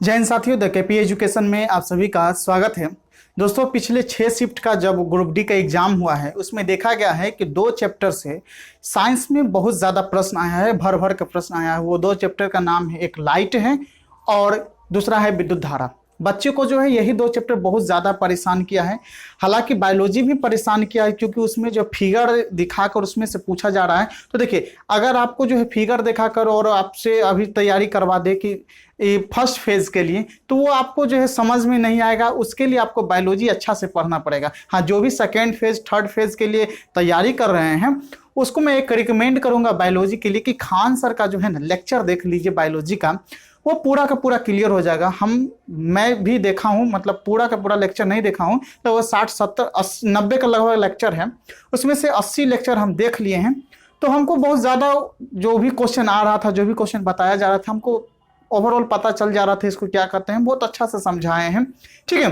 जय हिंद साथियों, the KP education में आप सभी का स्वागत है। दोस्तों, पिछले 6 शिफ्ट का जब ग्रुप डी का एग्जाम हुआ है उसमें देखा गया है कि 2 चैप्टर से साइंस में बहुत ज़्यादा प्रश्न आया है, भर भर का प्रश्न आया है। वो 2 चैप्टर का नाम है, एक लाइट है और दूसरा है विद्युत धारा। बच्चे को जो है यही 2 चैप्टर बहुत ज़्यादा परेशान किया है। हालांकि बायोलॉजी भी परेशान किया है, क्योंकि उसमें जो फिगर दिखाकर उसमें से पूछा जा रहा है। तो देखिए, अगर आपको जो है फिगर दिखाकर और आपसे अभी तैयारी करवा दे कि फर्स्ट फेज के लिए, तो वो आपको जो है समझ में नहीं आएगा। उसके लिए आपको बायोलॉजी अच्छा से पढ़ना पड़ेगा। हाँ, जो भी सेकेंड फेज थर्ड फेज के लिए तैयारी कर रहे हैं उसको मैं एक रिकमेंड करूंगा बायोलॉजी के लिए कि खान सर का जो है ना लेक्चर देख लीजिए बायोलॉजी का, वो पूरा का पूरा क्लियर हो जाएगा। मैं भी देखा हूँ, मतलब पूरा का पूरा लेक्चर नहीं देखा हूँ, तो वो 60 70 80 90 का लगभग लेक्चर है, उसमें से 80 लेक्चर हम देख लिए हैं। तो हमको बहुत ज़्यादा जो भी क्वेश्चन आ रहा था, जो भी क्वेश्चन बताया जा रहा था, हमको ओवरऑल पता चल जा रहा था इसको क्या करते हैं। बहुत अच्छा से समझाए हैं, ठीक है।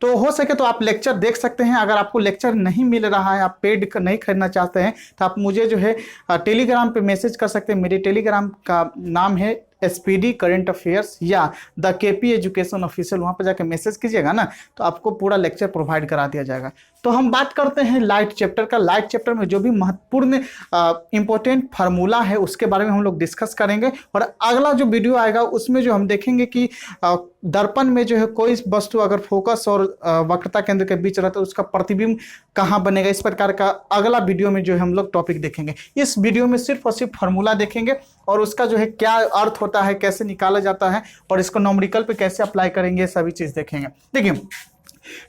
तो हो सके तो आप लेक्चर देख सकते हैं। अगर आपको लेक्चर नहीं मिल रहा है, आप पेड नहीं खरीदना चाहते हैं, तो आप मुझे जो है टेलीग्राम पे मैसेज कर सकते हैं। मेरे टेलीग्राम का नाम है SPD करंट अफेयर्स या द केपी एजुकेशन ऑफिशियल। वहाँ पर जाकर मैसेज कीजिएगा ना, तो आपको पूरा लेक्चर प्रोवाइड करा दिया जाएगा। तो हम बात करते हैं लाइट चैप्टर का। लाइट चैप्टर में जो भी महत्वपूर्ण इंपॉर्टेंट फार्मूला है उसके बारे में हम लोग डिस्कस करेंगे। और अगला जो वीडियो आएगा उसमें जो हम देखेंगे कि दर्पण में जो है कोई वस्तु अगर फोकस और वक्रता केंद्र के बीच रहता है उसका प्रतिबिंब कहाँ बनेगा, इस प्रकार का अगला वीडियो में जो है हम लोग टॉपिक देखेंगे। इस वीडियो में सिर्फ और सिर्फ फार्मूला देखेंगे और उसका जो है क्या अर्थ होता है, कैसे निकाला जाता है और इसको न्यूमेरिकल पे कैसे अप्लाई करेंगे, सभी चीज देखेंगे। देखिए,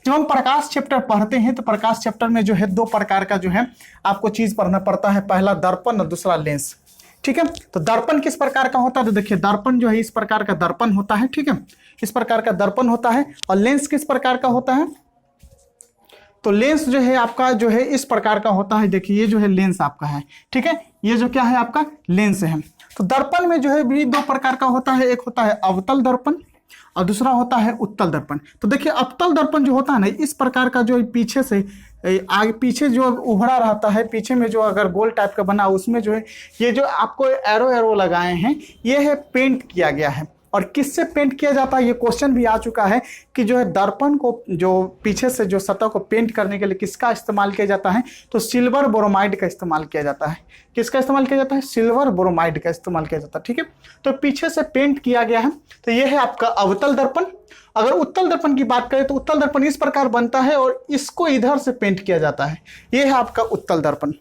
जब हम प्रकाश चैप्टर पढ़ते हैं तो प्रकाश चैप्टर में जो है 2 प्रकार का जो है आपको चीज पढ़ना पड़ता है। पहला दर्पण और दूसरा लेंस, ठीक है। तो दर्पण किस प्रकार का होता है, तो देखिए दर्पण जो है इस प्रकार का दर्पण होता है, ठीक है, इस प्रकार का दर्पण होता है। और लेंस किस प्रकार का होता है, तो लेंस जो है आपका जो है इस प्रकार का होता है। देखिए, ये जो है लेंस आपका है, ठीक है, ये जो क्या है आपका लेंस है। तो दर्पण में जो है भी 2 प्रकार का होता है, एक होता है अवतल दर्पण और दूसरा होता है उत्तल दर्पण। तो देखिए, अवतल दर्पण जो होता है ना, इस प्रकार का जो पीछे से आगे पीछे जो उभरा रहता है, पीछे में जो अगर गोल टाइप का बना उसमें जो है ये जो आपको एरो एरो लगाए हैं ये है पेंट किया गया है। और किससे पेंट किया जाता है, ये क्वेश्चन भी आ चुका है कि जो है दर्पण को जो पीछे से जो सतह को पेंट करने के लिए किसका इस्तेमाल किया जाता है, तो सिल्वर ब्रोमाइड का इस्तेमाल किया जाता है। किसका इस्तेमाल किया जाता है, सिल्वर ब्रोमाइड का इस्तेमाल किया जाता है, ठीक है। तो पीछे से पेंट किया गया है, तो ये है आपका अवतल दर्पण। अगर उत्तल दर्पण की बात करें तो उत्तल दर्पण इस प्रकार बनता है और इसको इधर से पेंट किया जाता है, ये है आपका उत्तल दर्पण।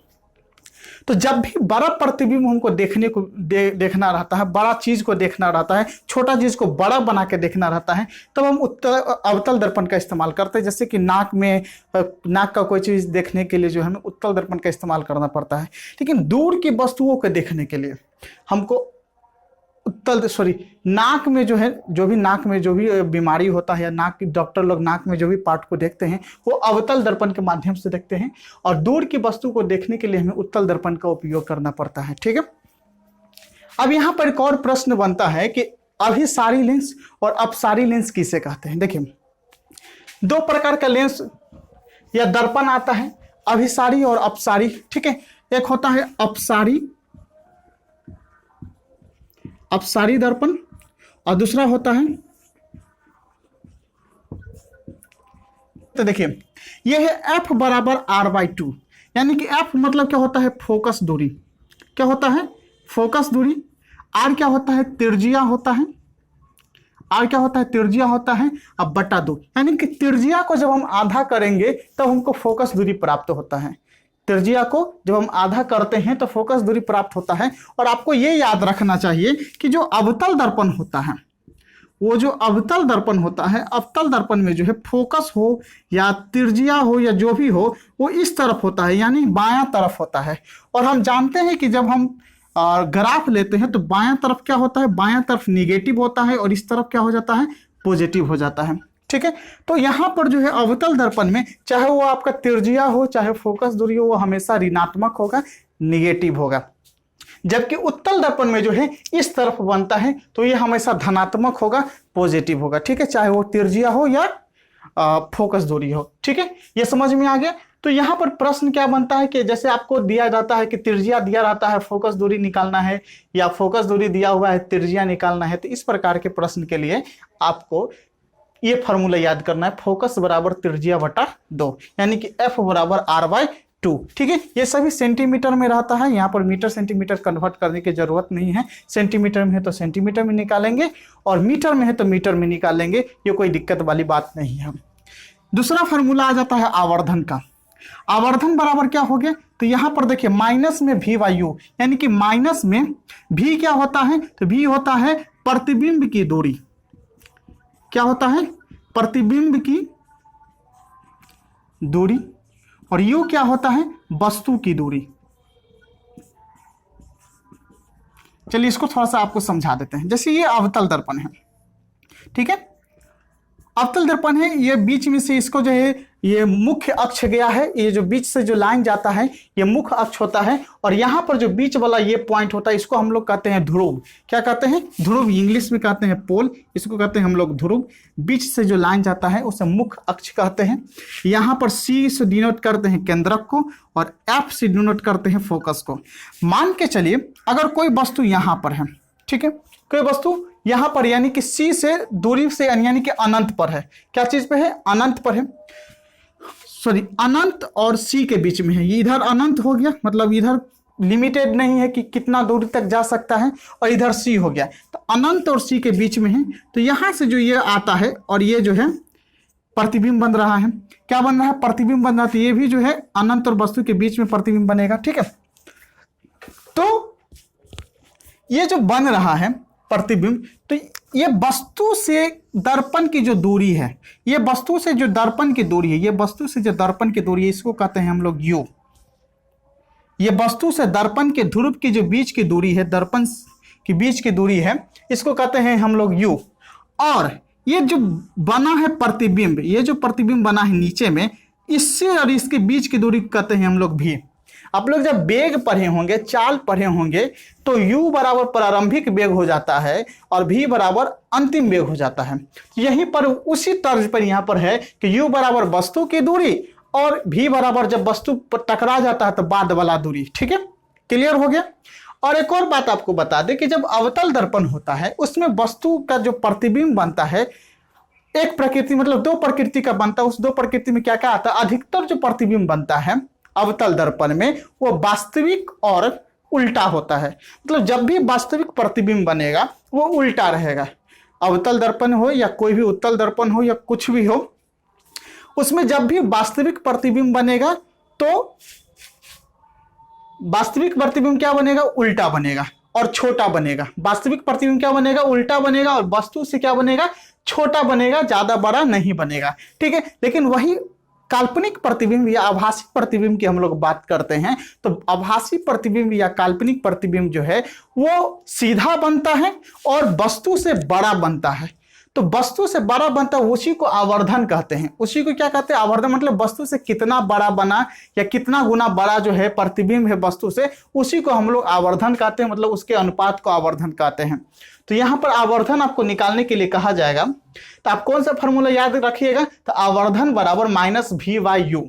तो जब भी बड़ा प्रतिबिंब हमको देखने को देखना रहता है, बड़ा चीज को देखना रहता है, छोटा चीज को बड़ा बना के देखना रहता है, तब हम अवतल दर्पण का इस्तेमाल करते हैं। जैसे कि नाक का कोई चीज देखने के लिए जो है हमें उत्तल दर्पण का इस्तेमाल करना पड़ता है। लेकिन दूर की वस्तुओं को देखने के लिए हमको नाक में जो है, जो भी नाक में जो भी बीमारी होता है या नाक की डॉक्टर लोग नाक में जो भी पार्ट को देखते हैं वो अवतल दर्पण के माध्यम से देखते हैं। और दूर की वस्तु को देखने के लिए हमें उत्तल दर्पण का उपयोग करना पड़ता है, ठीक है। अब यहाँ पर एक और प्रश्न बनता है कि अभिसारी लेंस और अपसारी लेंस किसे कहते हैं। देखिए, 2 प्रकार का लेंस या दर्पण आता है, अभिसारी और अपसारी, ठीक है। एक होता है अपसारी दर्पण और दूसरा होता है, तो देखिए यह है F बराबर R/2, यानी कि F मतलब क्या होता है, फोकस दूरी। क्या होता है, फोकस दूरी। R क्या होता है, त्रिज्या होता है। R क्या होता है, त्रिज्या होता है। अब बटा 2, यानी कि त्रिज्या को जब हम आधा करेंगे तब हमको फोकस दूरी प्राप्त होता है। त्रिज्या को जब हम आधा करते हैं तो फोकस दूरी प्राप्त होता है। और आपको ये याद रखना चाहिए कि जो अवतल दर्पण होता है, वो जो अवतल दर्पण होता है, अवतल दर्पण में जो है फोकस हो या त्रिज्या हो या जो भी हो वो इस तरफ होता है, यानी बायां तरफ होता है। और हम जानते हैं कि जब हम ग्राफ लेते हैं तो बायां तरफ क्या होता है, बायां तरफ निगेटिव होता है और इस तरफ क्या हो जाता है, पॉजिटिव हो जाता है, ठीक है। तो यहाँ पर जो है अवतल दर्पण में चाहे वो आपका त्रिज्या हो चाहे फोकस दूरी हो, वो हमेशा ऋणात्मक होगा, निगेटिव होगा। जबकि उत्तल दर्पण में जो है इस तरफ बनता है तो ये हमेशा धनात्मक होगा, पॉजिटिव होगा, ठीक है, चाहे वो त्रिज्या हो या फोकस दूरी हो, ठीक है। ये समझ में आ गया। तो यहाँ पर प्रश्न क्या बनता है कि जैसे आपको दिया जाता है कि त्रिज्या दिया रहता है, फोकस दूरी निकालना है, या फोकस दूरी दिया हुआ है, त्रिज्या निकालना है, तो इस प्रकार के प्रश्न के लिए आपको ये फॉर्मूला याद करना है, फोकस बराबर त्रिज्या बटा 2, यानी कि F बराबर R/2। ठीक है, ये सभी सेंटीमीटर में रहता है, यहाँ पर मीटर सेंटीमीटर कन्वर्ट करने की जरूरत नहीं है, सेंटीमीटर में है तो सेंटीमीटर में निकालेंगे और मीटर में है तो मीटर में निकालेंगे, ये कोई दिक्कत वाली बात नहीं है। दूसरा फॉर्मूला आ जाता है आवर्धन का। आवर्धन बराबर क्या हो गया, तो यहां पर देखिए माइनस में V/U, यानी कि माइनस में V क्या होता है, तो V होता है प्रतिबिंब की दूरी। क्या होता है, प्रतिबिंब की दूरी, और U क्या होता है, वस्तु की दूरी। चलिए इसको थोड़ा सा आपको समझा देते हैं। जैसे ये अवतल दर्पण है, ठीक है, अवतल दर्पण है, ये बीच में से इसको जो है ये मुख्य अक्ष गया है, ये जो बीच से जो लाइन जाता है ये मुख्य अक्ष होता है, और यहाँ पर जो बीच वाला ये पॉइंट होता है इसको हम लोग कहते हैं ध्रुव। क्या कहते हैं, ध्रुव, इंग्लिश में कहते हैं पोल, इसको कहते हैं हम लोग ध्रुव। बीच से जो लाइन जाता है उसे मुख्य अक्ष कहते हैं। यहाँ पर C से डिनोट करते हैं केंद्रक को और F से डिनोट करते हैं फोकस को। मान के चलिए अगर कोई वस्तु यहाँ पर है, ठीक है, कोई वस्तु यहाँ पर यानी कि C से दूरी से यानी कि अनंत पर है। क्या चीज पे है, अनंत पर है, सॉरी अनंत और C के बीच में है। ये इधर अनंत हो गया, मतलब इधर लिमिटेड नहीं है कि कितना दूरी तक जा सकता है, और इधर C हो गया, तो अनंत और C के बीच में है। तो यहां से जो ये आता है और ये जो है प्रतिबिंब बन रहा है। क्या बन रहा है, प्रतिबिंब बन रहा है, तो ये भी जो है अनंत और वस्तु के बीच में प्रतिबिंब बनेगा। ठीक है, तो ये जो बन रहा है प्रतिबिंब, तो ये वस्तु से दर्पण की जो दूरी है, ये वस्तु से जो दर्पण की दूरी है, ये वस्तु से जो दर्पण की दूरी है, इसको कहते हैं हम लोग U। ये वस्तु से दर्पण के ध्रुव की जो बीच की दूरी है, दर्पण के बीच की दूरी है, इसको कहते हैं हम लोग U। और ये जो बना है प्रतिबिंब, ये जो प्रतिबिंब बना है नीचे में, इससे और इसके बीच की दूरी कहते हैं हम लोग V। आप लोग जब वेग पढ़े होंगे, चाल पढ़े होंगे, तो U बराबर प्रारंभिक वेग हो जाता है और V बराबर अंतिम वेग हो जाता है। यहीं पर उसी तर्ज पर यहाँ पर है कि U बराबर वस्तु की दूरी और V बराबर जब वस्तु पर टकरा जाता है तो बाद वाला दूरी। ठीक है, क्लियर हो गया। और एक और बात आपको बता दें कि जब अवतल दर्पण होता है उसमें वस्तु का जो प्रतिबिंब बनता है, एक प्रकृति मतलब दो प्रकृति का बनता है। उस दो प्रकृति में क्या क्या आता है, अधिकतर जो प्रतिबिंब बनता है अवतल दर्पण में वो वास्तविक और उल्टा होता है। मतलब जब भी वास्तविक प्रतिबिंब बनेगा वो उल्टा रहेगा। अवतल दर्पण हो या कोई भी उत्तल दर्पण हो या कुछ भी हो, उसमें जब भी वास्तविक प्रतिबिंब बनेगा तो वास्तविक प्रतिबिंब क्या बनेगा, उल्टा बनेगा और छोटा बनेगा। वास्तविक प्रतिबिंब क्या बनेगा, उल्टा बनेगा, और वस्तु से क्या बनेगा, छोटा बनेगा, ज्यादा बड़ा नहीं बनेगा। ठीक है, लेकिन वही काल्पनिक प्रतिबिंब या आभासी प्रतिबिंब की हम लोग बात करते हैं, तो आभासी प्रतिबिंब या काल्पनिक प्रतिबिंब जो है वो सीधा बनता है और वस्तु से बड़ा बनता है। तो वस्तु से बड़ा बनता है उसी को आवर्धन कहते हैं। उसी को क्या कहते हैं, आवर्धन। मतलब वस्तु से कितना बड़ा बना या कितना गुना बड़ा जो है प्रतिबिंब है वस्तु से, उसी को हम लोग आवर्धन कहते हैं। मतलब उसके अनुपात को आवर्धन कहते हैं। तो यहाँ पर आवर्धन आपको निकालने के लिए कहा जाएगा, तो आप कौन सा फॉर्मूला याद रखिएगा, तो आवर्धन बराबर -V/U।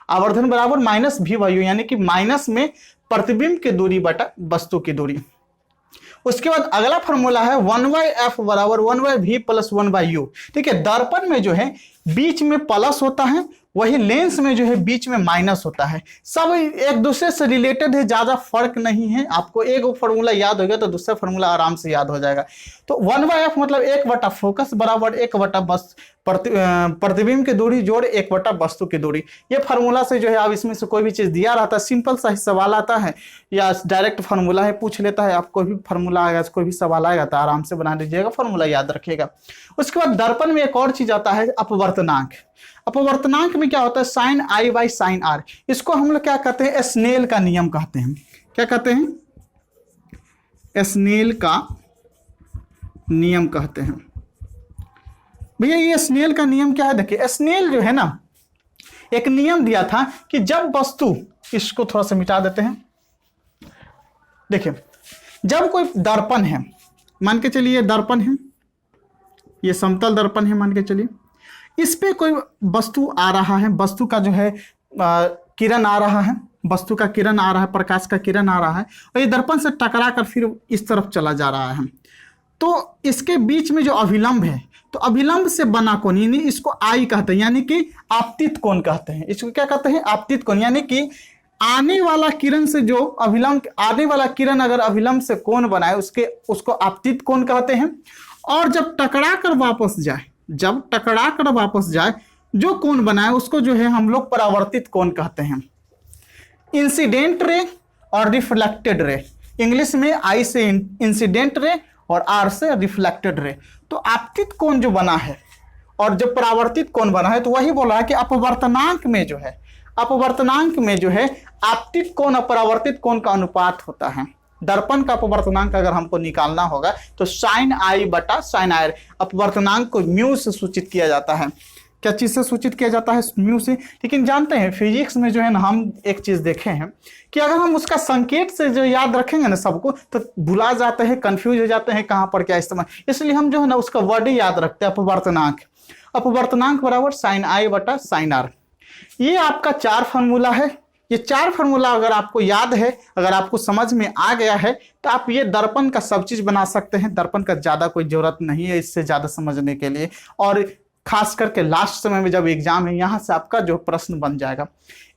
आवर्धन बराबर -V/U, यानी कि माइनस में प्रतिबिंब की दूरी बटा वस्तु की दूरी। उसके बाद अगला फॉर्मूला है 1/F बराबर 1/V + 1/U। ठीक है, दर्पण में जो है बीच में प्लस होता है, वही लेंस में जो है बीच में माइनस होता है। सब एक दूसरे से रिलेटेड है, ज्यादा फर्क नहीं है। आपको एक फॉर्मूला याद हो गया तो दूसरा फॉर्मूला आराम से याद हो जाएगा। तो 1/F मतलब 1 फोकस बराबर 1 प्रतिबिंब की दूरी जोड़ 1 वस्तु की दूरी। ये फार्मूला से जो है आप इसमें से कोई भी चीज दिया रहता है, सिंपल सा ही सवाल आता है या डायरेक्ट फार्मूला है पूछ लेता है, आप कोई भी फार्मूला आएगा, कोई भी सवाल आएगा तो आराम से बना लीजिएगा, फार्मूला याद रखिएगा। उसके बाद दर्पण में एक और चीज आता है अपवर्तनांक। अपवर्तनांक में क्या होता है, sin I/sin R। इसको हम लोग क्या कहते हैं, स्नेल का नियम कहते हैं। क्या कहते हैं, स्नेल का नियम कहते हैं। भैया ये स्नेल का नियम क्या है, देखिए स्नेल जो है ना एक नियम दिया था कि जब वस्तु, इसको थोड़ा सा मिटा देते हैं। देखिए जब कोई दर्पण है, मान के चलिए दर्पण है, ये समतल दर्पण है मान के चलिए, इस पे कोई वस्तु आ रहा है, वस्तु का जो है किरण आ रहा है, वस्तु का किरण आ रहा है, प्रकाश का किरण आ रहा है और ये दर्पण से टकरा कर फिर इस तरफ चला जा रहा है। तो इसके बीच में जो अभिलंब है, तो अभिलंब से बना कोण, यानी इसको आई कहते हैं, यानी कि आपतित कोण कहते हैं। इसको क्या कहते हैं? आपतित कोण। यानी कि आने वाला किरण से जो अभिलंब, आने वाला किरण अगर अभिलंब से कोण बनाए उसको आपतित कोण कहते हैं। और जब टकरा कर वापस जाए, जो कोण बनाए उसको जो है हम लोग परावर्तित कोण कहते हैं। इंसिडेंट रे और रिफ्लेक्टेड रे, इंग्लिश में आई से इंसिडेंट रे और आर से रिफ्लेक्टेड रे। तो आपतित कोण जो बना है और जब परावर्तित कोण बना है, तो वही बोल रहा है कि अपवर्तनांक में जो है आपतित कोण और परावर्तित कोण का अनुपात होता है। दर्पण का अपवर्तनांक अगर हमको निकालना होगा तो साइन आई बटा साइन आई, अपवर्तनांक को म्यू से सूचित किया जाता है। क्या चीज से सूचित किया जाता है? म्यू से। लेकिन जानते हैं फिजिक्स में जो है ना, हम एक चीज देखे हैं कि अगर हम उसका संकेत से जो याद रखेंगे ना सबको, तो भुला जाते हैं, कंफ्यूज हो जाते हैं कहाँ पर क्या इस्तेमाल। इसलिए हम जो है ना उसका वर्ड ही याद रखते हैं, अपवर्तनांक बराबर साइन आई बटा साइन आर। ये आपका 4 फार्मूला है। ये 4 फार्मूला अगर आपको याद है, अगर आपको समझ में आ गया है, तो आप ये दर्पण का सब चीज बना सकते हैं। दर्पण का ज्यादा कोई जरूरत नहीं है इससे ज्यादा समझने के लिए। और खास करके लास्ट समय में जब एग्जाम है, यहां से आपका जो प्रश्न बन जाएगा।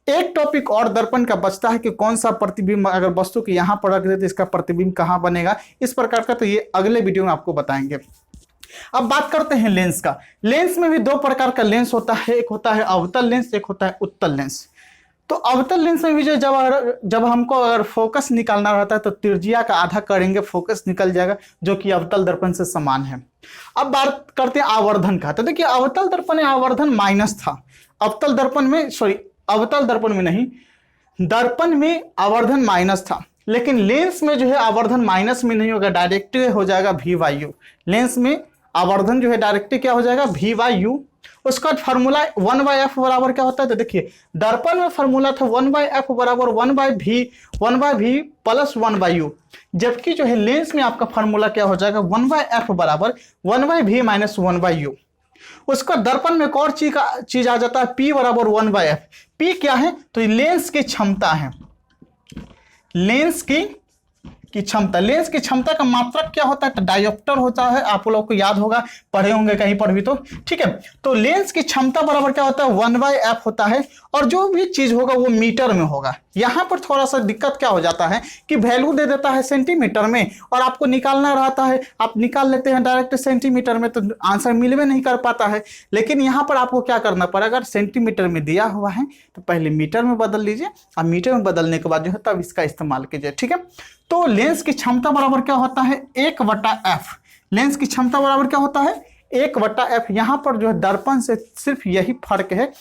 एक टॉपिक और दर्पण का बचता है कि कौन सा प्रतिबिंब अगर वस्तु के यहां पर रख दे तो इसका प्रतिबिंब कहां बनेगा, इस प्रकार का। तो ये अगले वीडियो में आपको बताएंगे। अब बात करते हैं लेंस का। लेंस में भी 2 प्रकार का लेंस होता है, एक होता है अवतल लेंस, एक होता है उत्तल लेंस। तो अवतल लेंस में भी जो जब हमको अगर फोकस निकालना रहता है तो त्रिज्या का आधा करेंगे, फोकस निकल जाएगा, जो कि अवतल दर्पण से समान है। अब बात करते हैं आवर्धन का। तो देखिए अवतल दर्पण में आवर्धन माइनस था, दर्पण में आवर्धन माइनस था। लेकिन लेंस में जो है आवर्धन माइनस में नहीं होगा, डायरेक्ट हो जाएगा v/u। लेंस में आवर्धन जो है डायरेक्ट क्या हो जाएगा? v/u। उसका फॉर्मूला 1/f बराबर क्या होता है? तो देखिए दर्पण में फॉर्मूला था 1/f बराबर 1/v प्लस 1/u, जबकि जो है लेंस में आपका फॉर्मूला क्या हो जाएगा? 1/f बराबर 1/v माइनस 1/u। उसका दर्पण में एक और चीज आ जाता है, p बराबर 1/f। p क्या है? तो लेंस की क्षमता है, लेंस की क्षमता का मात्रक क्या होता है? तो डायोप्टर होता है। आप लोग को याद होगा, पढ़े होंगे कहीं पर भी। तो ठीक है, तो लेंस की क्षमता बराबर क्या होता है? 1/f होता है। और जो भी चीज होगा वो मीटर में होगा। यहां पर थोड़ा सा दिक्कत क्या हो जाता है कि वैल्यू दे देता है सेंटीमीटर में और आपको निकालना रहता है, आप निकाल लेते हैं डायरेक्ट सेंटीमीटर में, तो आंसर मिलवे नहीं कर पाता है। लेकिन यहाँ पर आपको क्या करना पड़ेगा? अगर सेंटीमीटर में दिया हुआ है तो पहले मीटर में बदल लीजिए, और मीटर में बदलने के बाद जो है तब इसका इस्तेमाल कीजिए। ठीक है, तो लेंस की क्षमता बराबर क्या होता है? 1/f। लेंस की क्षमता बराबर क्या होता है? 1/f। यहां पर जो है दर्पण से सिर्फ यही फर्क है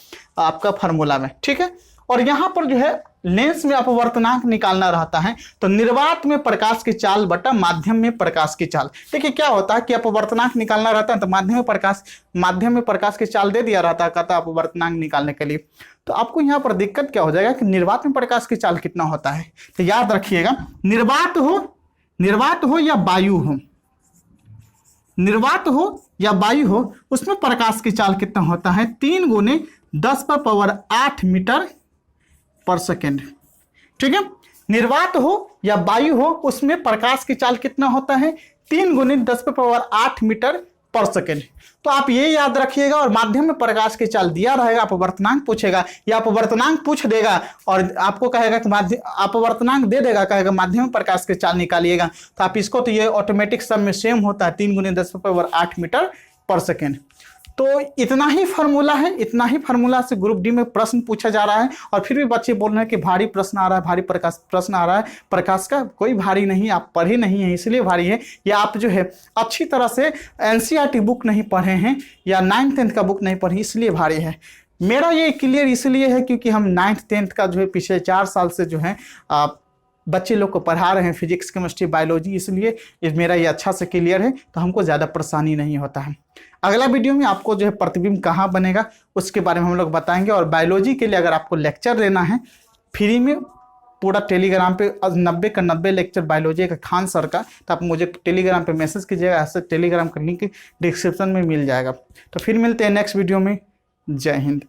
आपका फार्मूला में। ठीक है, और यहां पर जो है लेंस में अपवर्तनांक निकालना रहता है, तो निर्वात में प्रकाश की चाल बटा माध्यम में प्रकाश की चाल। देखिए क्या होता है कि अपवर्तनांक निकालना रहता है तो माध्यम में प्रकाश की चाल दे दिया रहता है, कहता है अपवर्तनांक निकालने के लिए। तो आपको यहाँ पर दिक्कत क्या हो जाएगा कि निर्वात में प्रकाश की चाल कितना होता है? तो याद रखिएगा, निर्वात हो या वायु हो, उसमें प्रकाश की चाल कितना होता है? 3 × 10⁸ मीटर पर सेकेंड। ठीक है, निर्वात हो या वायु हो, उसमें प्रकाश की चाल कितना होता है? 3 × 10⁸ मीटर पर सेकेंड। तो आप ये याद रखिएगा। और माध्यम में प्रकाश की चाल दिया रहेगा, अपवर्तनांक पूछेगा या अपवर्तनांक पूछ देगा और आपको कहेगा कि अपवर्तनांक दे देगा, कहेगा माध्यम में प्रकाश की चाल निकालिएगा, तो आप इसको, तो ये ऑटोमेटिक सब में सेम होता है, 3 × 10⁸ मीटर पर सेकेंड। तो इतना ही फार्मूला है, इतना ही फार्मूला से ग्रुप डी में प्रश्न पूछा जा रहा है। और फिर भी बच्चे बोल रहे हैं कि भारी प्रश्न आ रहा है, भारी प्रश्न आ रहा है। प्रकाश का कोई भारी नहीं, आप पढ़े नहीं है इसलिए भारी है, या आप जो है अच्छी तरह से एनसीईआरटी बुक नहीं पढ़े हैं या 9th 10th का बुक नहीं पढ़े इसलिए भारी है। मेरा ये क्लियर इसलिए है क्योंकि हम 9th 10th का जो है पिछले 4 साल से जो है बच्चे लोग को पढ़ा रहे हैं, फिजिक्स, केमिस्ट्री, बायोलॉजी, इसलिए मेरा ये अच्छा से क्लियर है, तो हमको ज़्यादा परेशानी नहीं होता है। अगला वीडियो में आपको जो है प्रतिबिंब कहाँ बनेगा उसके बारे में हम लोग बताएंगे। और बायोलॉजी के लिए अगर आपको लेक्चर लेना है फ्री में, पूरा टेलीग्राम पे 90 का 90 लेक्चर बायोलॉजी का खान सर का, तो आप मुझे टेलीग्राम पे मैसेज कीजिएगा, ऐसे टेलीग्राम का लिंक डिस्क्रिप्शन में मिल जाएगा। तो फिर मिलते हैं नेक्स्ट वीडियो में। जय हिंद।